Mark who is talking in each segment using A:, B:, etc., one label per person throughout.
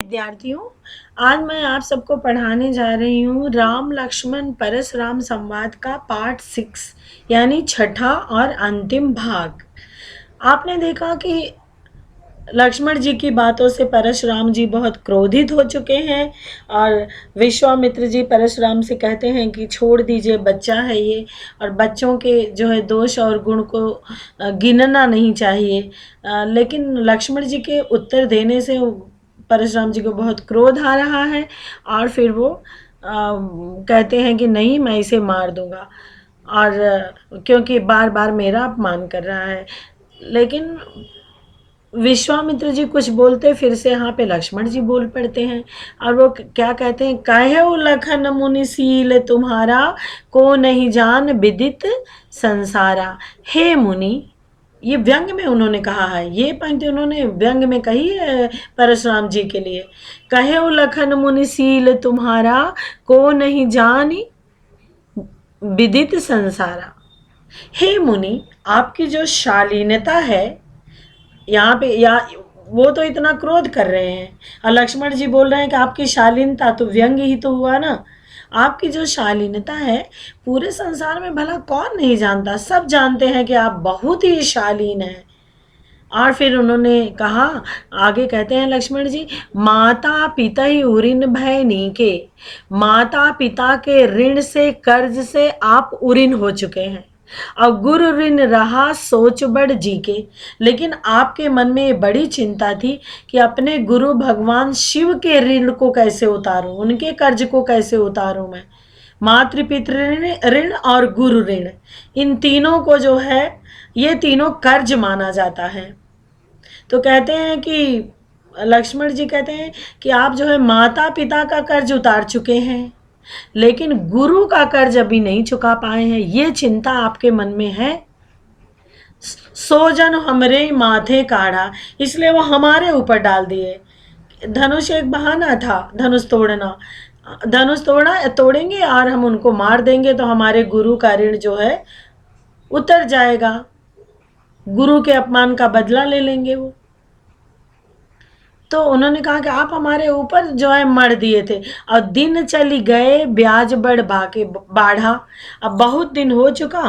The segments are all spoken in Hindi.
A: विद्यार्थियों, आज मैं आप सबको पढ़ाने जा रही हूँ राम लक्ष्मण परशुराम संवाद का पार्ट 6 यानी छठा और अंतिम भाग। आपने देखा कि लक्ष्मण जी की बातों से परशुराम जी बहुत क्रोधित हो चुके हैं और विश्वामित्र जी परशुराम से कहते हैं कि छोड़ दीजिए, बच्चा है ये, और बच्चों के जो है दोष और गुण को गिनना नहीं चाहिए। लेकिन लक्ष्मण जी के उत्तर देने से परशुराम जी को बहुत क्रोध आ रहा है और फिर वो कहते हैं कि नहीं, मैं इसे मार दूंगा, और क्योंकि बार बार मेरा अपमान कर रहा है। लेकिन विश्वामित्र जी कुछ बोलते, फिर से यहाँ पे लक्ष्मण जी बोल पड़ते हैं और वो क्या कहते हैं, कहो लखन मुनिशील तुम्हारा, को नहीं जान विदित संसारा। हे मुनि, ये व्यंग में उन्होंने कहा है, ये पंक्ति उन्होंने व्यंग में कही है परशुराम जी के लिए। कहो लखन मुनिशील तुम्हारा, को नहीं जानी विदित संसारा। हे मुनि, आपकी जो शालीनता है, यहाँ पे या वो तो इतना क्रोध कर रहे हैं और लक्ष्मण जी बोल रहे हैं कि आपकी शालीनता, तो व्यंग ही तो हुआ ना। आपकी जो शालीनता है पूरे संसार में भला कौन नहीं जानता, सब जानते हैं कि आप बहुत ही शालीन हैं। और फिर उन्होंने कहा, आगे कहते हैं लक्ष्मण जी, माता पिता ही उऋण भय नीके। माता पिता के ऋण से, कर्ज से आप उऋण हो चुके हैं और गुरु ऋण रहा सोच बड़ जी के। लेकिन आपके मन में ये बड़ी चिंता थी कि अपने गुरु भगवान शिव के ऋण को कैसे उतारूं, उनके कर्ज को कैसे उतारूं मैं। मातृ पितृ ऋण और गुरु ऋण, इन तीनों को जो है, ये तीनों कर्ज माना जाता है। तो कहते हैं कि लक्ष्मण जी कहते हैं कि आप जो है माता पिता का कर्ज उतार चुके हैं, लेकिन गुरु का कर्ज अभी नहीं चुका पाए हैं, ये चिंता आपके मन में है। सोजन हमरे माथे काढ़ा, इसलिए वो हमारे ऊपर डाल दिए। धनुष एक बहाना था, धनुष तोड़ना, धनुष तोड़ेंगे और हम उनको मार देंगे तो हमारे गुरु का ऋण जो है उतर जाएगा, गुरु के अपमान का बदला ले लेंगे वो। तो उन्होंने कहा कि आप हमारे ऊपर जो है मर दिए थे, और दिन चली गए ब्याज बढ़ बाके बाढ़ा। अब बहुत दिन हो चुका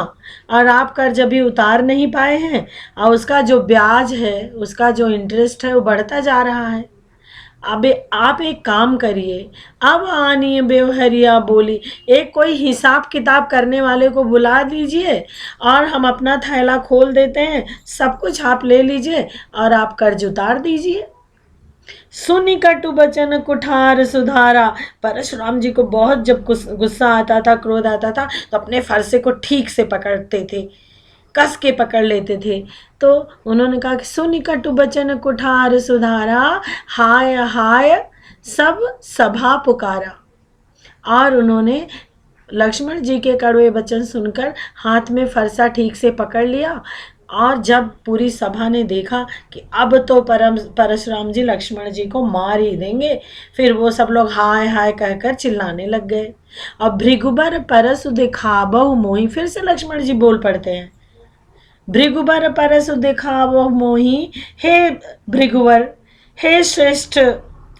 A: और आप कर्ज अभी उतार नहीं पाए हैं, और उसका जो ब्याज है, उसका जो इंटरेस्ट है वो बढ़ता जा रहा है। अब आप एक काम करिए, अब आनी बेवहरिया बोली, एक कोई हिसाब किताब करने वाले को बुला दीजिए और हम अपना थैला खोल देते हैं, सब कुछ आप ले लीजिए और आप कर्ज उतार दीजिए। सुनी कटु बचन कुठार सुधारा। परशुराम जी को बहुत जब गुस्सा आता था, क्रोध आता था, तो अपने फरसे को ठीक से पकड़ते थे, कस के पकड़ लेते थे। तो उन्होंने कहा कि सुनी कटु बचन कुठार सुधारा, हाय हाय सब सभा पुकारा। और उन्होंने लक्ष्मण जी के कड़वे वचन सुनकर हाथ में फरसा ठीक से पकड़ लिया, और जब पूरी सभा ने देखा कि अब तो परशुराम जी लक्ष्मण जी को मार ही देंगे, फिर वो सब लोग हाय हाय कहकर चिल्लाने लग गए। और भृगुबर परसु दिखाबहु मोहि, फिर से लक्ष्मण जी बोल पड़ते हैं, भृगुबर परसु दिखाबहु मोहि। हे भृगुवर, हे श्रेष्ठ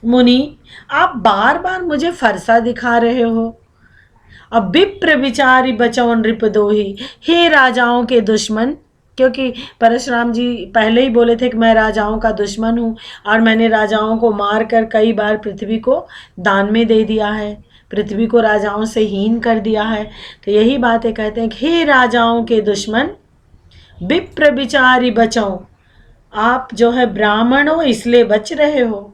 A: मुनि, आप बार बार मुझे फरसा दिखा रहे हो। अब विप्र विचारी बचौ नृपदोही, हे राजाओं के दुश्मन, क्योंकि परशुराम जी पहले ही बोले थे कि मैं राजाओं का दुश्मन हूँ और मैंने राजाओं को मार कर कई बार पृथ्वी को दान में दे दिया है, पृथ्वी को राजाओं से हीन कर दिया है। तो यही बातें कहते हैं कि हे राजाओं के दुश्मन, विप्र विचारी बचो, आप जो है ब्राह्मण हो इसलिए बच रहे हो,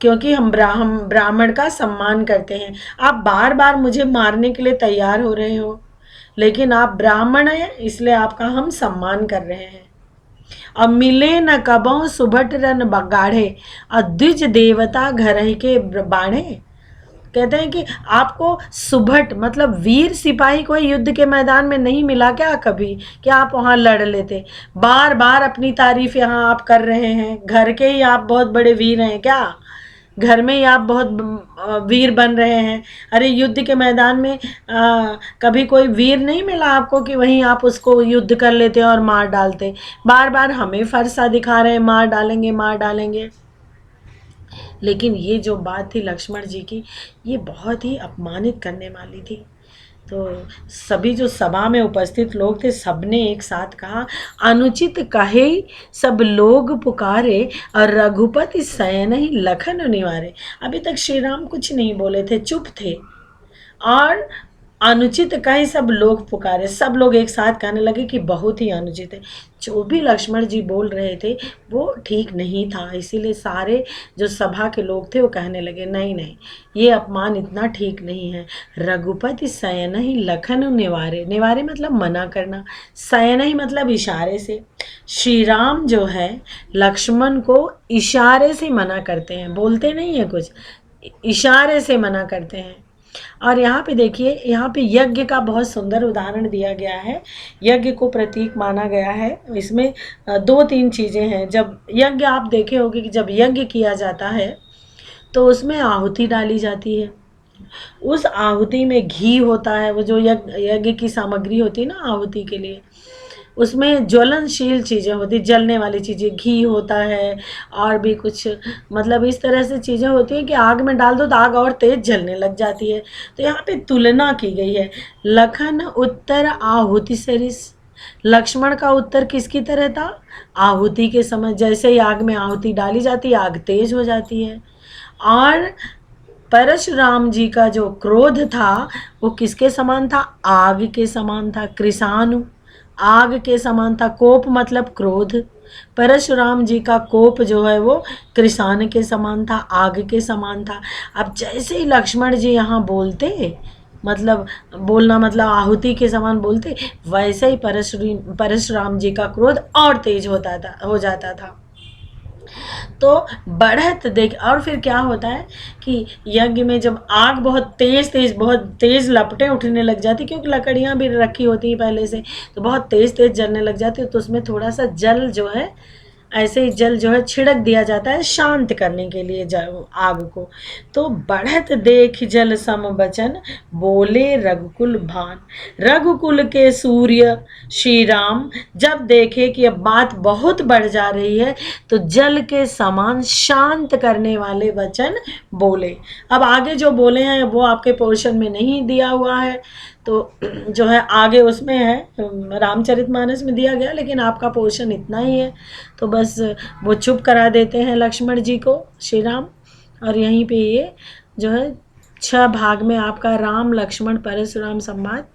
A: क्योंकि हम ब्राह्मण का सम्मान करते हैं। आप बार बार मुझे मारने के लिए तैयार हो रहे हो, लेकिन आप ब्राह्मण हैं इसलिए आपका हम सम्मान कर रहे हैं। अब मिले न कबों सुभट रन बगाढ़े, और द्विज देवता घर ही के बाढ़े। कहते हैं कि आपको सुभट मतलब वीर सिपाही कोई युद्ध के मैदान में नहीं मिला क्या कभी, क्या आप वहाँ लड़ लेते। बार बार अपनी तारीफ यहाँ आप कर रहे हैं, घर के ही आप बहुत बड़े वीर हैं क्या, घर में ही आप बहुत वीर बन रहे हैं। अरे युद्ध के मैदान में कभी कोई वीर नहीं मिला आपको कि वहीं आप उसको युद्ध कर लेते और मार डालते। बार बार हमें फरसा दिखा रहे हैं, मार डालेंगे मार डालेंगे। लेकिन ये जो बात थी लक्ष्मण जी की, ये बहुत ही अपमानित करने वाली थी। तो सभी जो सभा में उपस्थित लोग थे, सबने एक साथ कहा, अनुचित कहे सब लोग पुकारे, और रघुपति शयन ही लखन निवारे। अभी तक श्री राम कुछ नहीं बोले थे, चुप थे, और अनुचित कहे सब लोग पुकारे, सब लोग एक साथ कहने लगे कि बहुत ही अनुचित है। जो भी लक्ष्मण जी बोल रहे थे वो ठीक नहीं था, इसीलिए सारे जो सभा के लोग थे वो कहने लगे नहीं नहीं, ये अपमान इतना ठीक नहीं है। रघुपति शयन ही लखन निवारे, निवारे मतलब मना करना, शयन ही मतलब इशारे से। श्री राम जो है लक्ष्मण को इशारे से मना करते हैं, बोलते नहीं है कुछ, इशारे से मना करते हैं। और यहाँ पे देखिए, यहाँ पे यज्ञ का बहुत सुंदर उदाहरण दिया गया है, यज्ञ को प्रतीक माना गया है। इसमें दो तीन चीज़ें हैं। जब यज्ञ, आप देखे होंगे कि जब यज्ञ किया जाता है तो उसमें आहुति डाली जाती है। उस आहुति में घी होता है, वो जो यज्ञ की सामग्री होती है ना आहुति के लिए, उसमें ज्वलनशील चीज़ें होती, जलने वाली चीज़ें, घी होता है और भी कुछ, मतलब इस तरह से चीज़ें होती हैं कि आग में डाल दो तो आग और तेज जलने लग जाती है। तो यहाँ पे तुलना की गई है, लखन उत्तर आहुति सरिस, लक्ष्मण का उत्तर किसकी तरह था, आहुति के समय, जैसे ही आग में आहुति डाली जाती है आग तेज हो जाती है। और परशुराम जी का जो क्रोध था वो किसके समान था, आग के समान था, कृषाणु, आग के समान था। कोप मतलब क्रोध, परशुराम जी का कोप जो है वो कृषाण के समान था, आग के समान था। अब जैसे ही लक्ष्मण जी यहाँ बोलते, मतलब बोलना मतलब आहुति के समान बोलते, वैसे ही परशुराम जी का क्रोध और तेज होता था, हो जाता था। तो बढ़त देख, और फिर क्या होता है कि यज्ञ में जब आग बहुत तेज लपटें उठने लग जाती, क्योंकि लकड़ियाँ भी रखी होती हैं पहले से, तो बहुत तेज जलने लग जाती है। तो उसमें थोड़ा सा जल जो है, ऐसे ही जल जो है छिड़क दिया जाता है शांत करने के लिए आग को। तो बढ़त देख जल सम बचन, बोले रघुकुल भान, रघुकुल के सूर्य श्री राम जब देखे कि अब बात बहुत बढ़ जा रही है, तो जल के समान शांत करने वाले वचन बोले। अब आगे जो बोले हैं वो आपके पोर्शन में नहीं दिया हुआ है, तो जो है आगे उसमें है, रामचरितमानस में दिया गया, लेकिन आपका पोर्शन इतना ही है। तो बस वो चुप करा देते हैं लक्ष्मण जी को श्री राम, और यहीं पे ये जो है 6 भाग में आपका राम लक्ष्मण परशुराम संवाद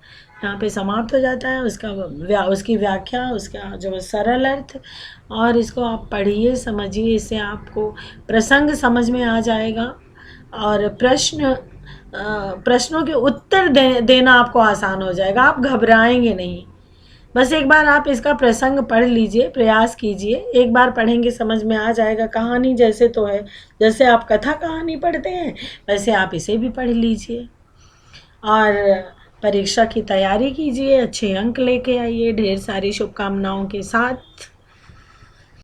A: यहाँ पे समाप्त हो जाता है। उसकी व्याख्या, उसका जो सरल अर्थ, और इसको आप पढ़िए, समझिए, इससे आपको प्रसंग समझ में आ जाएगा, और प्रश्नों के उत्तर देना आपको आसान हो जाएगा, आप घबराएंगे नहीं। बस एक बार आप इसका प्रसंग पढ़ लीजिए, प्रयास कीजिए, एक बार पढ़ेंगे समझ में आ जाएगा। कहानी जैसे तो है, जैसे आप कथा कहानी पढ़ते हैं वैसे आप इसे भी पढ़ लीजिए, और परीक्षा की तैयारी कीजिए, अच्छे अंक लेके आइए। ढेर सारी शुभकामनाओं के साथ।